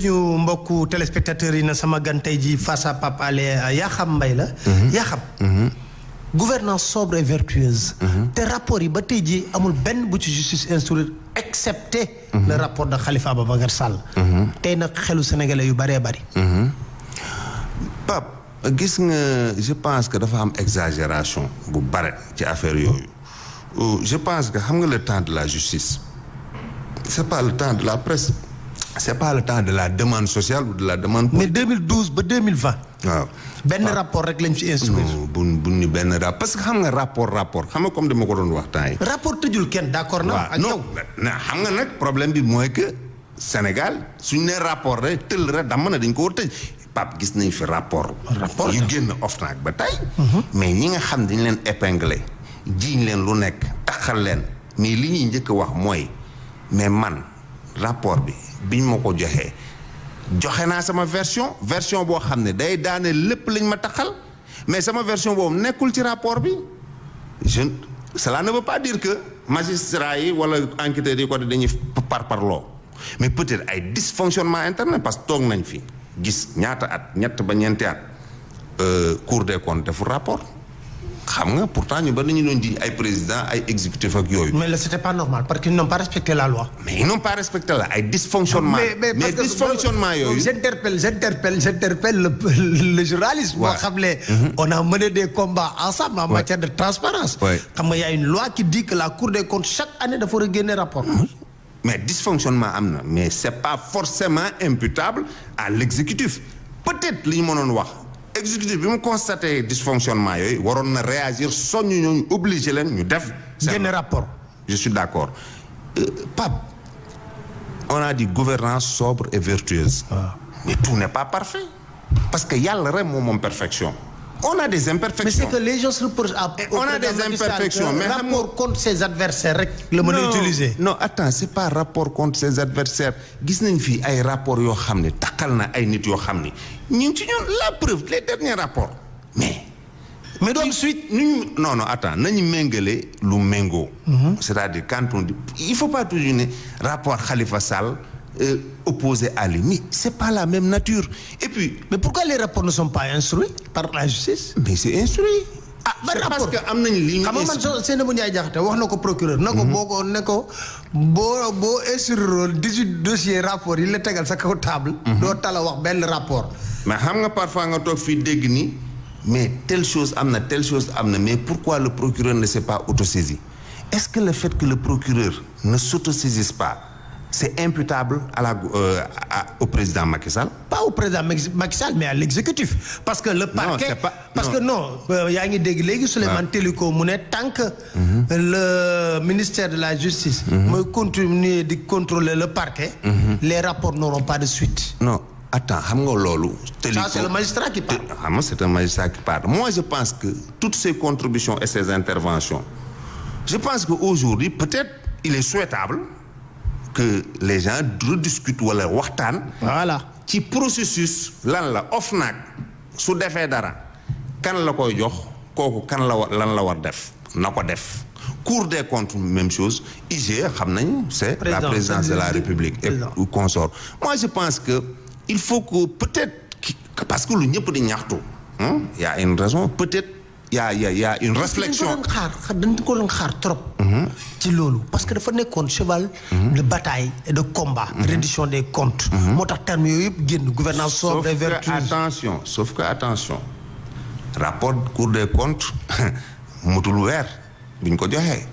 ñu mbokku téléspectateurs yi na sama gan tey ji face à Pape Alé Yakham Mbaye la. Yakham. Gouvernance sobre et vertueuse. te rapport yi ba tey ji amul benn bu ci justice instruire excepté. le rapport de Khalifa Ababacar Sall. tey nag xelu sénégalais yu bëree bëri. Pape gis nga je pense que dafa am exagération bu bare ci affaire yooyu je pense que xam nga le temps de la justice c'est pas le temps de la presse. C'est pas le temps de la demande sociale ou de la demande. mais 2012 ba 2020. waaw benn rapport rek lañ ci instruire. bu ni benn rapport parce que xam nga rapport xam nga comme dama ko doon wax temps yi. rapport tëjul kenn d'accord na. ak yow xam nga nag problème bi mooy que Sénégal suñu nee rapport rek tëll rek damm na dañ ko war tëj. Pape gis nañ fi rapport yu génn OFNAC ba tey. mais ñi nga xam dañ leen épinglé jiiñ leen lu nekk taxal leen mais li ñuy njëkk a wax mooy mais man rapport bi. biñ ma ko joxe naa sama version boo xam ne day daane lépp lañ ma taxal mais sama version boobu nekkul ci rapport bi cela ne veut pas dire que magistrats yi wala enquêteurs yi ko dañuy parloo mais peut-être ay dysfonctionnement interne parce que toog nañ fi gis ñaata at ñett ba ñeenti at Cour des comptes defu rapport xam nga pourtant ñu ba nañu doon ji ay président ay exécutif ak yooyu. mais là c'était pas normal parce qu'ils n'ont pas respecté la loi. mais ils n'ont pas respecté la ay dysfonctionnement. mais dysfonctionnement yooyu. j'interpelle le journaliste. boo xam ne on a mené des combats ensemble en matière de transparence. xam nga y a une loi qui dit que la Cour des comptes chaque année dafa war a génne rapport. mais dysfonctionnement am na mais c'est pas forcément imputable à l'exécutif peut-être li ñu mënoon wax. exécutif bi mu constaté dysfonctionnement yooyu waroon na réagir soññ ñooñu obligé leen ñu def. génn rapport. je suis d'accord Pape on a dit gouvernance sobre et vertueuse. mais tout n'est pas parfait. parce que yàlla rek moom perfection. on a des imperfections. mais c'est que les gens se reprochent à. on a des imperfections mais rapport contre ses adversaires rek. la mën a utiliser. non attends c'est pas rapport contre ses adversaires gis nañ fii ay rapports yoo xam ne takkal na ay nit yoo xam ne ñu ngi ci ñun la preuve les derniers rapports mais doon suite non attends nañu méngale lu méngoo. c'est-à-dire quand on dit il faut pas toujours ne rapport Khalifa Sall. opposé à lui mais c'est pas la même nature et puis. mais pourquoi les rapports ne sont pas instruits par la justice. mais c'est instruit. ba rapport parce que am nañu li ñu. xam nga man Seynabou Ndiaye Diakhaté wax na ko procureur. na ko boo instruiroon 18 dossiers rapport yi la tegal sa kaw table. doo tala wax benn rapport. mais xam nga parfois nga toog fii dégg ni mais telle chose am na mais pourquoi le procureur ne s'est pas autosaisi est-ce que le fait que le procureur ne s'autosaisisse pas. c'est imputable au président Macky Sall. pas au président Macky Sall mais à l'exécutif. parce que le parquet yaa ngi dégg léegi Souleymane Téliko mu ne tant que le ministère de la justice. mooy continuer di contrôler le parquet. les rapports n'auront pas de suite. non attends xam nga loolu. ça c'est le magistrat qui parle. xam nga c'est un magistrat qui parle moi je pense que toutes ces contributions et ces interventions je pense que aujourd'hui peut-être il est souhaitable. que les gens rediscutent wala waxtaan. voilà ci processus lan la OFNAC su defee dara kan la koy jox kooku kan la lan la war def na ko def. Cour des comptes même chose IGE xam nañ c'est la présidence de la République et consort. moi je pense que il faut que peut-être parce que lu ñëpp di ñaxtu y a une raison peut-être. y a une réflexion dañ ko doon xaar trop. ci loolu parce que dafa nekkoon cheval de bataille et de combat. reddition des comptes. moo tax termes yooyu yëpp génn gouvernance sobre et vertueuse. sauf que attention rapport Cour des comptes mutul weer bi ñu ko joxee.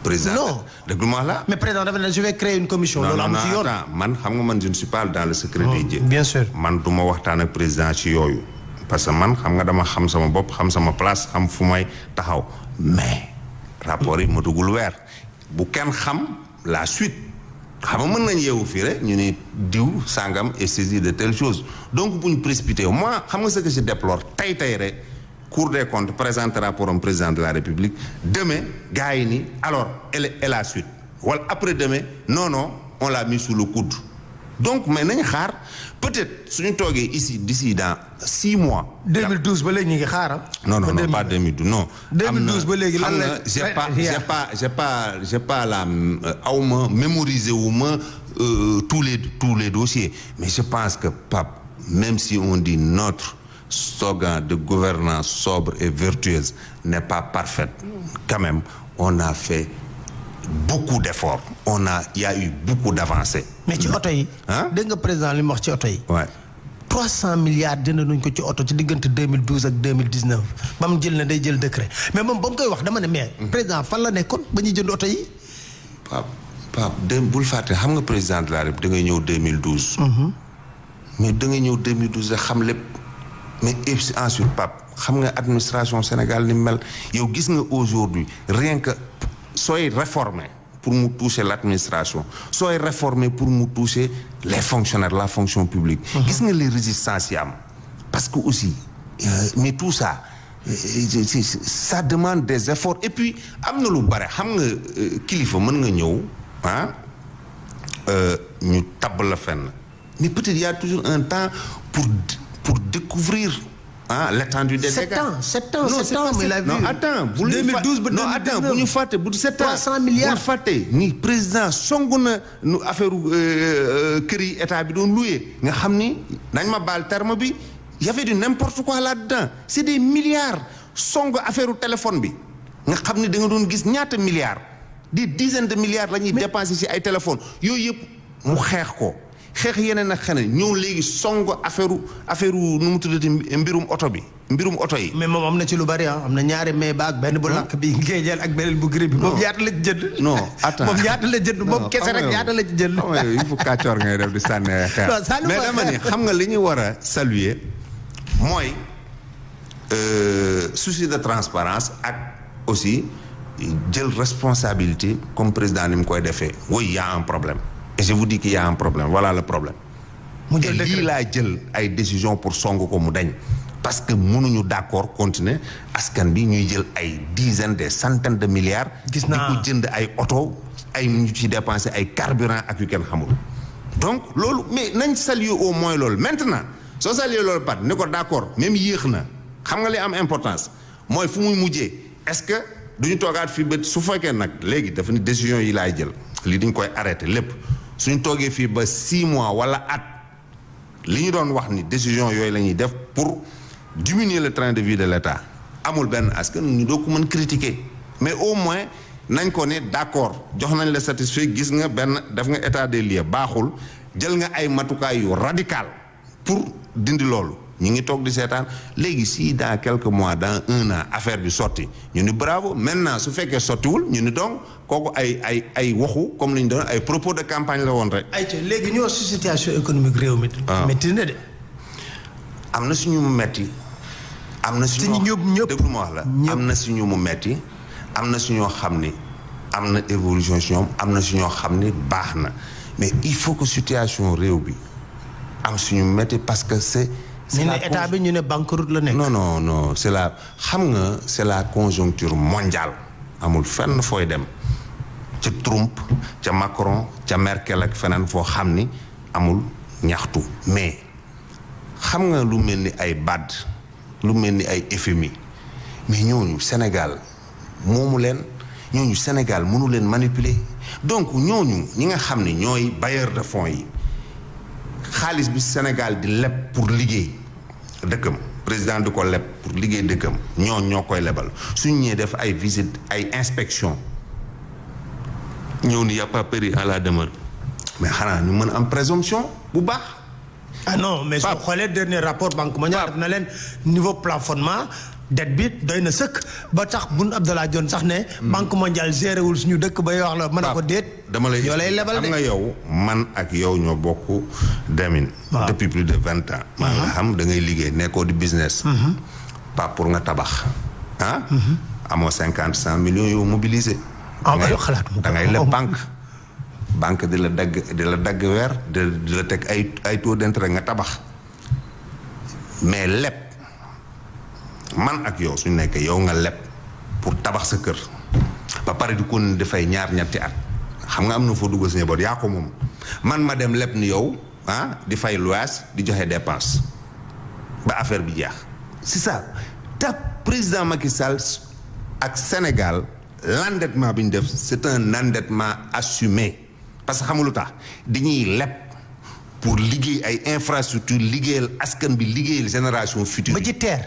président non déglu-moi là. mais président dafa ne je vais créer une commission. loolu am ci yoon man xam nga man je ne suis pas dans le secret des dieux. bien sûr man du ma waxtaan ak président ci yooyu. parce que man xam nga dama xam sama bopp xam sama place xam fu may taxaw mais rapport yi matugul weer bu kenn xam la suite xam nga mën nañ yeewu fii rek ñu ne diw sangam est saisi de telle chose donc bu ñu précipité moi xam nga ce que je déplore tey rek Cour des comptes présente rapport am président de la République demain gars yi ni alors et la suite wala après demain non on l'a mis sous le coude donc mais nañ xaar peut-être suñu toogee ici d'ici dans 6 mois. 2012 ba léegi ñu ngi xaar. non pas 2012 non. 2012 ba léegi lan la j'ai pas la awma mémoriser wu ma tous les dossiers mais je pense que Pape même si on dit notre slogan de gouvernance sobre et vertueuse n'est pas parfaite quand même on a fait beaucoup d'efforts il y a eu beaucoup d'avancées. mais ci oto yi. dégg nga président li mu wax ci oto yi. waay 300 milliards jënd nañ ko ci oto ci diggante 2012 ak 2019 ba mu jël na day jël décret mais moom ba mu koy wax dama ne mais. président fan la nekkoon ba ñuy jënd oto yi. Pape bul fàtte xam nga président de la République da ngay ñëw 2012. mais da ngay ñëw 2012 rek xam lépp mais ensuite Pape xam nga administration Sénégal ni mel yow gis nga aujourd'hui rien que sooy réformer pour mu toucher l'administration sooy réformer pour mu toucher les fonctionnaires la fonction publique. gis nga les résistances yi am parce que aussi mais tout ça ça demande des efforts et puis am na lu bare xam nga kilifa mën nga ñëw ñu tabb la fenn mais peut-être y a toujours un temps pour découvrir l'étendue des dégâts. 7 ans mais la vie. non attends bu 2012 ba 2019 non attends bu ñu fàtte bu 7 ans 300 milliards bu ñu fàtte ni président songu na nu affaire kër yi état bi doon loué nga xam ni nañ ma baal terme bi y avait du n'importe quoi là-dedans c'est des milliards songu affaire téléphone bi nga xam ni da nga doon gis ñaata milliards des dizaines de milliards la ñuy dépenser ci ay téléphones yooyu yëpp mu xeex ko. xeex yeneen ak xeneen ñëw léegi song affaire nu mu tuddati mbirum oto yi. mais moom am na ci lu bari am na ñaari may ba ak benn bu lakk bi ngéejal ak beneen bu gris bi. moom ñaata la ci jënd. non attends moom ñaata la jënd moom kese rek ñaata la ci jënd. il faut kàccoor ngay def di sànni xeer. mais dama ni xam nga li ñu war a saluer mooy souci de transparence ak aussi jël responsabilité comme président ni mu koy defee. oui y a un problème. et je vous dis qu'il y a un problème voilà le problème. mu jël lii laa jël ay décision pour song ko mu dañ. parce que mënuñu d'accord continuer askan bi ñuy jël ay dizaines des centaines de milliards. gis naa di ko jënd ay oto ay ñu ci dépenser ay carburant ak yu kenn xamul. donc loolu mais nañ saluer au moins loolu maintenant soo saluer loolu pat ni ko d'accord même yéex na xam nga li am importance mooy fu muy mujjee est-ce que duñu toogaat fii ba su fekkee nag léegi dafa ni décision yi laay jël lii dañ koy arrêter lépp. suñ toogee fii ba 6 mois wala at li ñu doon wax ni décision yooyu la ñuy def pour diminuer le train de vie de l'État amul benn askan ñu doo ko mën critiquer mais au moins nañ ko ne d'accord jox nañ la satisfait gis nga benn def nga état des lieux baaxul jël nga ay matukaay yu radical pour dindi loolu ñu ngi toog di seetaan léegi si dans quelques mois dans 1 an affaire bi sotti ñu ni bravo maintenant su fekkee sottiwul ñu ni donc kooku ay waxu comme li ñu doon ay propos de campagne la woon rek. ayca léegi ñoo si situation économique réew mi. métti na de. am na suñu mu metti. am na suñu ñëpp déglu ma wax la. am na suñu mu metti am na suñoo xam ni am na évolution si ñoom am na suñoo xam ni baax na mais il faut que situation réew bi am suñu metti parce que c'est ñu ne état bi ñu ne banqueroute la nekk. non c'est la conjoncture mondiale amul fenn fooy dem ca Trump ca Macron ca Merkel ak feneen foo xam ni amul ñaxtu mais xam nga lu mel ni ay BAD lu mel ni ay FMI mais ñooñu Sénégal moomu leen ñooñu Sénégal mënu leen manipuler donc ñooñu ñi nga xam ni ñooy bailleurs de fonds yi xaalis bi Sénégal di leb pour liggéey dëkkam président di ko leb pour liggéey dëkkam ñoo koy lebal suñ ñëwee def ay visite ay inspection ñëw ni y a pas péri à la demeure mais xanaa ñu mën am présomption bu baax. ah non mais soo xoolee dernier rapport banque mondiale def na leen niveau plafonnement dette bi doy na sëkk ba tax Boun Abdallah Dionne sax ne. banque mondiale géré wul suñu dëkk ba wax la mën a ko déet. ñoo lay lebal de xam nga yow man ak yow ñoo bokk demin. depuis plus de 20 ans. maa nga xam da ngay liggéey nekkoo di business. pas pour nga tabax. amoo 100 millions yow mobilisé. da ngay leb banque di la dagg weer di la teg ay taux d'intérêt nga tabax mais leb man ak yow suñu nekkee yow nga leb pour tabax sa kër ba pare di ko dafay ñaar ñetti at xam nga am na foo duggal sa njaboot yaa ko moom man ma dem leb ni yow di fay luwaas di joxe dépense ba affaire bi jeex c'est ça te président Macky Sall ak Sénégal l'endettement bi ñu def c'est un endettement assumé parce que xamulu tax dañuy leb pour liggéey ay infrastructure liggéeyal askan bi liggéeyal génération future. ba ci terre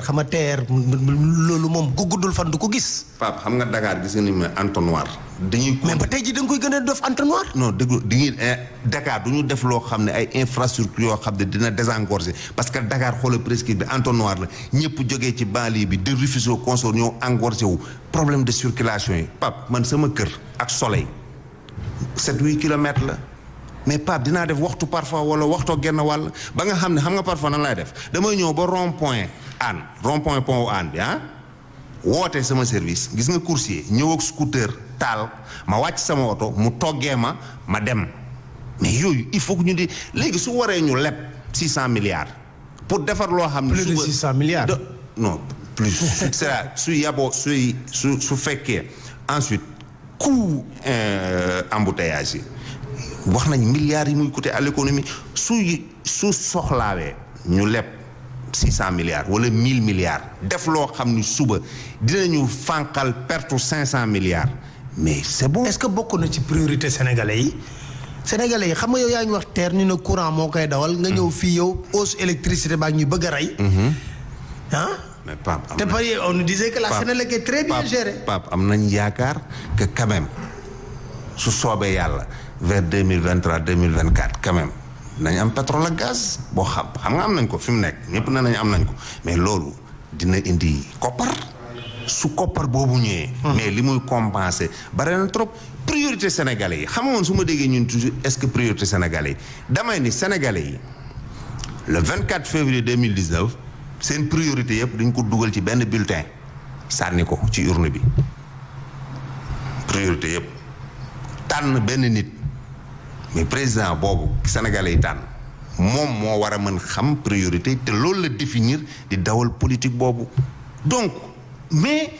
xam nga terre loolu moom ku guddul fan du ko gis. Pape xam nga Dakar gis nga ni ma entonnoir. dañuy mais ba tey jii da nga koy gën a def entonnoir. non déglu dañuy Dakar du ñu def loo xam ne ay infrastructure yoo xam ne dina désengorger parce que Dakar xoolal presque bi entonnoir la ñëpp jógee ci banlieue bi de Rufisque consort ñoo engorgé wu problème de circulation yi. Pape man sama kër ak soleil 7-8 kilomètres la. mais Pape dinaa def waxtu parfois wala waxtoo genn wàll ba nga xam ne xam nga parfois nan lay def damay ñëw ba rond point pont wu Hann bi woote sama service gis nga coursier ñëw ak scooter taal ma wàcc sama oto mu toggee ma dem mais yooyu il faut que ñu di léegi su waree ñu leb 600 milliards pour defar loo xam ne plus de 600 milliards non plus c'est su yaboo su fekkee ensuite coût embouteillage yi wax nañ milliards yi muy coûter à l'économie su soxlaawee ñu leb 600 milliards wala 1000 milliards def loo xam ni suba dinañu fànqal perte 500 milliards mais c'est bon. est-ce que bokk na ci priorité sénégalais yi xam nga yow yaa ngi wax terre ni na courant moo koy dawal nga ñëw fii yow hausse électricité baa ñuy bëgg a rey mais Pape te pare on nous disait que la Sénélec est très bien gérée. Pape am nañ yaakaar que quand même su soobee yàlla vers 2023 2024 quand même nañ am pétrole ak gaz boo xam nga am nañ ko fi mu nekk ñëpp ne nañ am nañ ko mais loolu dina indi koppar su koppar boobu ñëwee. mais li muy compenser bare na trop priorité sénégalais yi xam nga woon su ma déggee ñun toujours est-ce que priorité sénégalais yi damay ni sénégalais yi le 24 février 2019 seen priorité yëpp dañ ko dugal ci benn bulletin sànni ko ci urne bi priorité yëpp tànn benn nit. mais président boobu sénégalais yi tànn moom moo war a mën xam priorité te loolu la définir di dawal politique boobu donc mais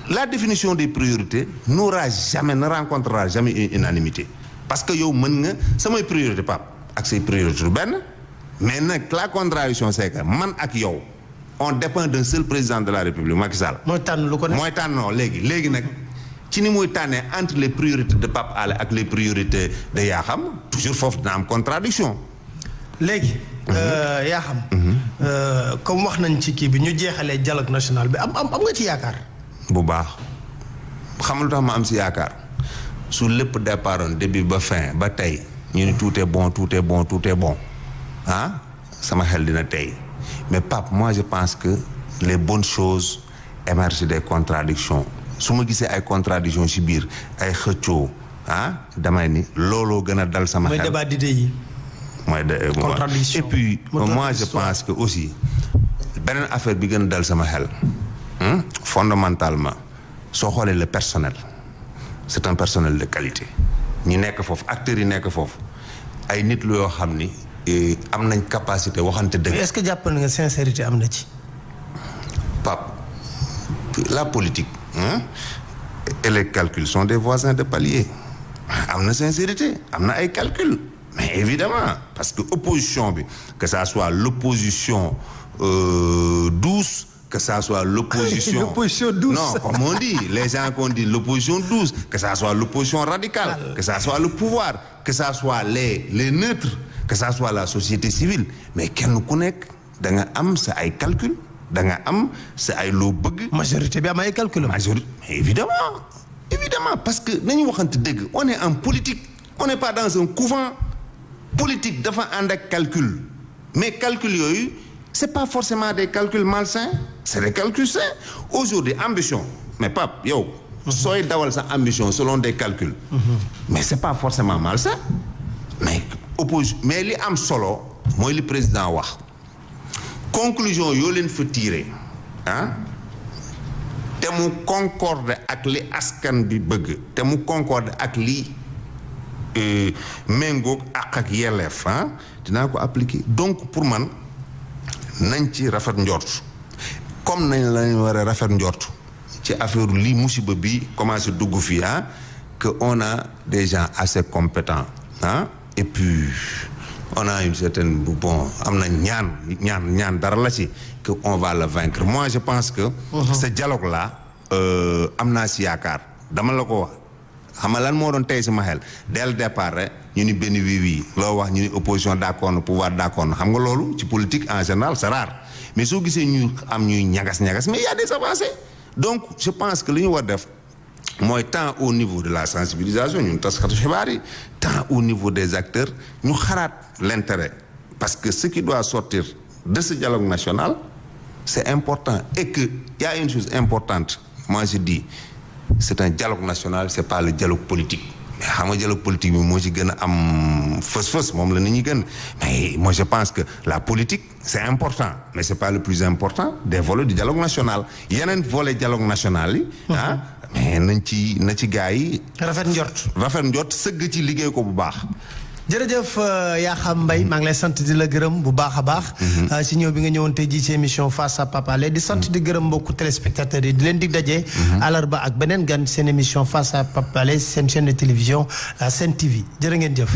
la définition des priorités ne rencontrera jamais une unanimité parce que yow mën nga samay priorité Pape ak say priorité du benn mais nag la contradiction c'est que man ak yow on dépend d'un seul président de la République Macky Sall. mooy tànn lu ko ne. mooy tànnoo léegi nag. ci ni muy tànnee entre les priorités de Pape Alé ak les priorités de Yakham toujours foofu dina am contradiction léegi Yakham comme wax nañ ci kii bi ñu jeexalee dialogue national bi am nga ci yaakaar bu baax xam lu tax ma am si yaakaar su lépp départoon début ba fin ba tey ñu ni tout est bon sama xel dina tey mais Pape moi je pense que les bonnes choses émergent des contradictions su ma gisee ay contradiction ci biir ay xëccoo damay ni looloo gën a dal sama xel. mooy débat d'idées yi. contradiction et puis moi je pense que aussi beneen affaire bi gën a dal sama xel fondamentalement soo xoolee le personnel c'est un personnel de qualité ñi nekk foofu acteurs yi nekk foofu ay nit lu yoo xam ni am nañ capacité waxante dëgg. est-ce que jàpp na nga sincérité am na ci. Pape la politique. Et les calculs sont des voisins de palier am na sincérité am na ay calculs mais évidemment parce que opposition bi que ça soit l'opposition douce que ça soit l'opposition l'opposition douce non comme on dit les gens qu'on dit l'opposition douce que ça soit l'opposition radicale que ça soit le pouvoir que ça soit les neutres que ça soit la société civile mais kenn ku nekk da nga am sa ay calculs da nga am sa ay loo bëgg. majorité bi am ay calcul. majorité évidemment parce que nañu waxante dëgg on est en politique on n'est pas dans un couvent politique dafa ànd ak calcul mais calcul yooyu c'est pas forcément des calculs malsains c'est des calculs sains aujourd'hui ambition mais Pape yow. sooy dawal sa ambition selon des calculs. mais c'est pas forcément malsain mais li am solo mooy li président wax. conclusion yoo leen fa tiré te mu concorde ak li askan bi bëgg te mu concorde ak li méngoog ak yelleef dinaa ko appliquer donc pour man nañ ci rafet njort comme nañ lañ war a rafet njort ci affaire lii musiba bi commencé dugg fii qu'on a des gens assez compétents, hein, et puis on a une certaine bon amna ñaan dara la ci que on va le vaincre. Moi je pense que ce dialogue là amna ci yaakaar dama la ko wax xam nga lan moo doon tey sama xel dès le départ rek ñu ni benn oui loo wax ñu ni opposition d'accord na pouvoir d'accord na xam nga loolu ci politique en général c'est rare mais soo gisee ñu am ñuy ñagas mais il y a des avancées. Donc je pense que li ñu war def mooy tant au niveau de la sensibilisation ñun taskatu xibaar yi tant au niveau des acteurs ñu xalaat l'intérêt parce que ce qui doit sortir de ce dialogue national c'est important et que il y a une chose importante moi je dis c'est un dialogue national c'est pas le dialogue politique mais xam nga dialogue politique bi moo ci gën a am fës moom la nit ñi gën mais moi je pense que la politique c'est important mais c'est pas le plus important des volets du dialogue national yeneen volet dialogue national yi ah mais na ci gars yi rafet njort sëgg ci liggéey ko bu baax. jërëjëf Yakham Mbaye maa ngi lay sant di la gërëm bu baax a baax. si ñëw bi nga ñëwoon tey jii ci émission Face à Pape Alé di sant di gërëm mbokku téléspectateurs yi di leen dig daje. àllarba ak beneen gan seen émission Face à Pape Alé seen chaîne de télévision Sen TV jërë ngeen jëf.